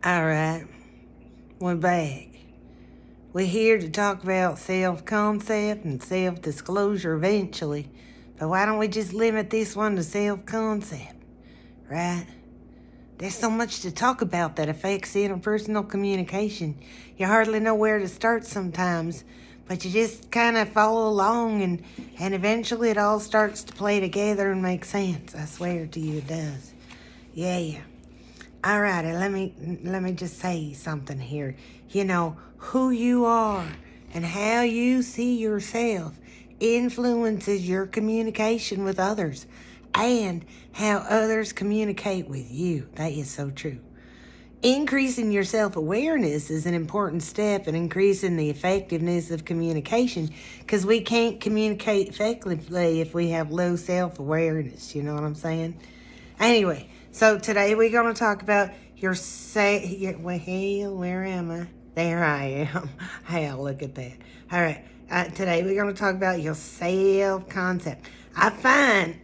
All right, we're back. We're here to talk about self-concept and self-disclosure eventually, but why don't we just limit this one to self-concept, right? There's so much to talk about that affects interpersonal communication. You hardly know where to start sometimes, but you just kind of follow along and eventually it all starts to play together and make sense. I swear to you it does. Yeah. Alrighty, let me just say something here. You know, who you are and how you see yourself influences your communication with others and how others communicate with you. That is so true. Increasing your self-awareness is an important step in increasing the effectiveness of communication because we can't communicate effectively if we have low self-awareness. You know what I'm saying? Anyway, so today we're going to talk about where am I? There I am. Hell, look at that. All right, today we're going to talk about your self-concept. I find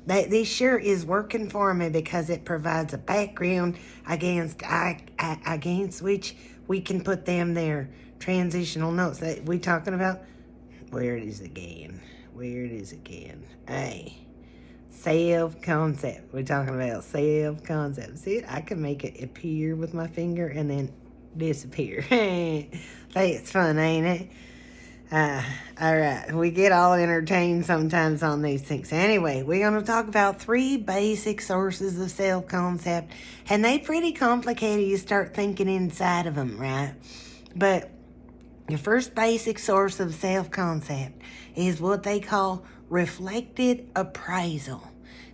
that this sure is working for me because it provides a background against which we can put them there transitional notes that we talking about. Where it is again. Hey. Self-concept. We're talking about self-concept. See, I can make it appear with my finger and then disappear. That's fun, ain't it? All right. We get all entertained sometimes on these things. Anyway, we're going to talk about 3 basic sources of self-concept, and they pretty complicated. You start thinking inside of them, right? But your first basic source of self-concept is what they call reflected appraisal.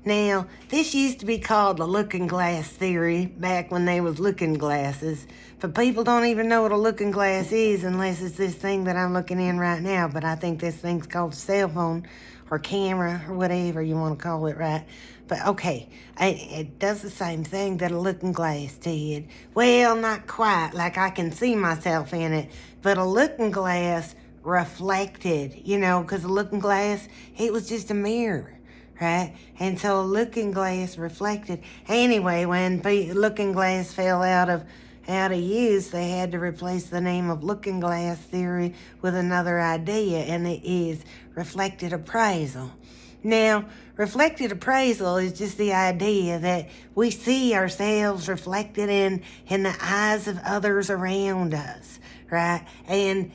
Now, this used to be called the looking glass theory back when they was looking glasses, but people don't even know what a looking glass is unless it's this thing that I'm looking in right now, but I think this thing's called a cell phone or camera or whatever you want to call it, right? But okay, it does the same thing that a looking glass did. Well, not quite, like I can see myself in it, but a looking glass reflected, because a looking glass, it was just a mirror, right? And so a looking glass reflected. Anyway, when looking glass fell out of use, they had to replace the name of looking glass theory with another idea, and it is reflected appraisal. Now, reflected appraisal is just the idea that we see ourselves reflected in the eyes of others around us, right? And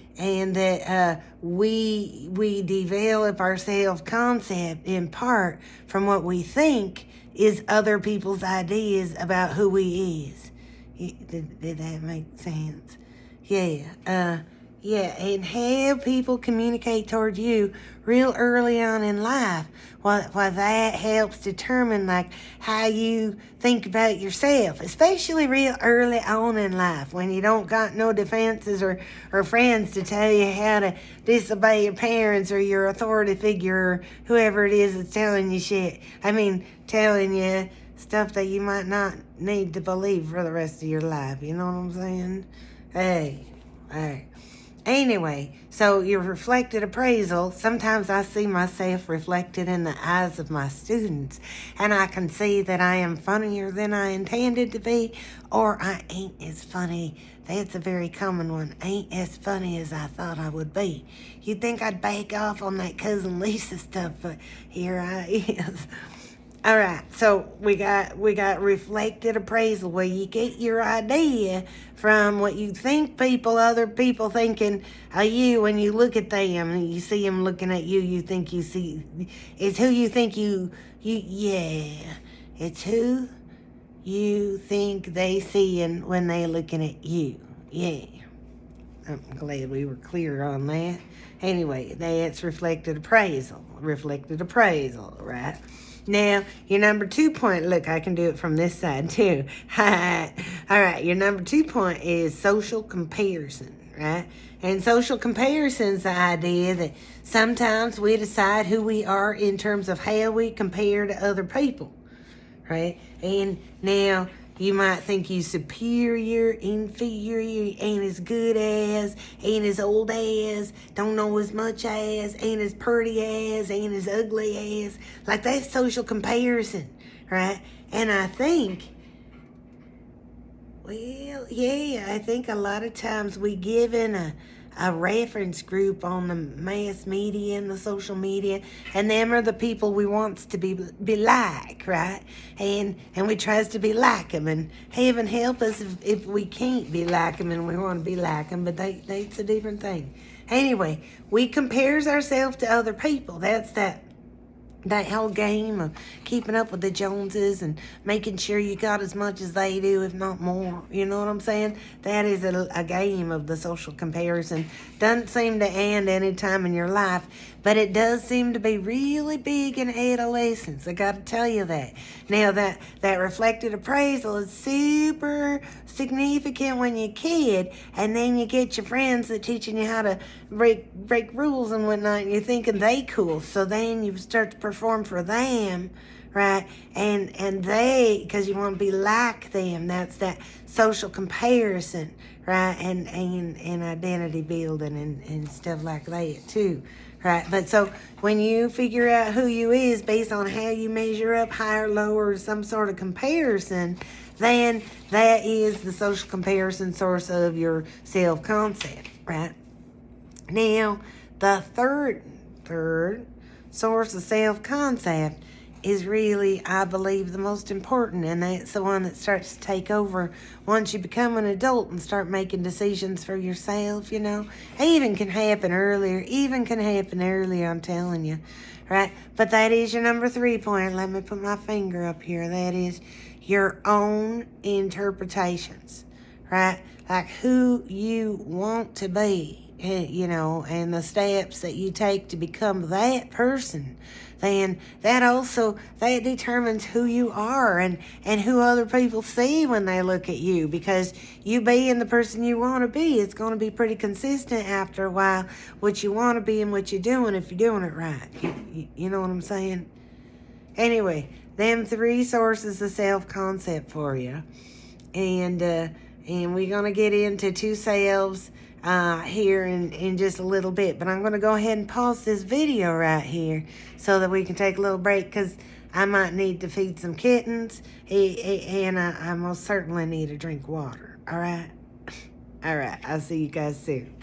that we develop our self-concept in part from what we think is other people's ideas about who we is. Did that make sense? Yeah. And how people communicate toward you real early on in life. Well, that helps determine how you think about yourself, especially real early on in life when you don't got no defenses or friends to tell you how to disobey your parents or your authority figure or whoever it is that's telling you shit. Telling you stuff that you might not need to believe for the rest of your life. You know what I'm saying? Hey. Anyway, so your reflected appraisal, sometimes I see myself reflected in the eyes of my students, and I can see that I am funnier than I intended to be, or I ain't as funny. That's a very common one. Ain't as funny as I thought I would be. You'd think I'd back off on that CuzonLisa stuff, but here I is. All right, so we got reflected appraisal where you get your idea from what you think other people thinking of you when you look at them and you see them looking at you. You think you see, it's who you think it's who you think they seeing when they looking at you. Yeah, I'm glad we were clear on that. Anyway, that's reflected appraisal, right? Now, your number 2 point, look, I can do it from this side too. All right, your number 2 point is social comparison, right? And social comparison is the idea that sometimes we decide who we are in terms of how we compare to other people, right? And now you might think you superior, inferior, ain't as good as, ain't as old as, don't know as much as, ain't as pretty as, ain't as ugly as. Like that's social comparison, right? And I think Well, yeah, I think a lot of times we give in a reference group on the mass media and the social media, and them are the people we wants to be like, right? And we tries to be like them, and heaven help us if we can't be like them and we want to be like them, but that's a different thing. Anyway, we compares ourselves to other people. That's that whole game of keeping up with the Joneses and making sure you got as much as they do, if not more. You know what I'm saying? That is a game of the social comparison. Doesn't seem to end any time in your life, but it does seem to be really big in adolescence. I got to tell you that. Now, that reflected appraisal is super significant when you're a kid, and then you get your friends that teaching you how to break rules and whatnot, and you're thinking they cool, so then you start to perform for them, right? And they, because you want to be like them, that's that social comparison, right? And identity building and stuff like that too, right? But so when you figure out who you is based on how you measure up, higher, lower, some sort of comparison, then that is the social comparison source of your self-concept, right? Now, the third source of self-concept is really, I believe, the most important, and that's the one that starts to take over once you become an adult and start making decisions for yourself, you know. Even can happen earlier, I'm telling you, right? But that is your number 3 point. Let me put my finger up here. That is your own interpretations, right? Like who you want to be, you know, and the steps that you take to become that person, then that determines who you are and who other people see when they look at you, because you being the person you want to be, it's going to be pretty consistent after a while, what you want to be and what you're doing if you're doing it right. You know what I'm saying? Anyway, them 3 sources of self-concept for you. And we're going to get into 2 selves here in just a little bit. But I'm going to go ahead and pause this video right here so that we can take a little break, because I might need to feed some kittens, and I most certainly need to drink water. All right? All right. I'll see you guys soon.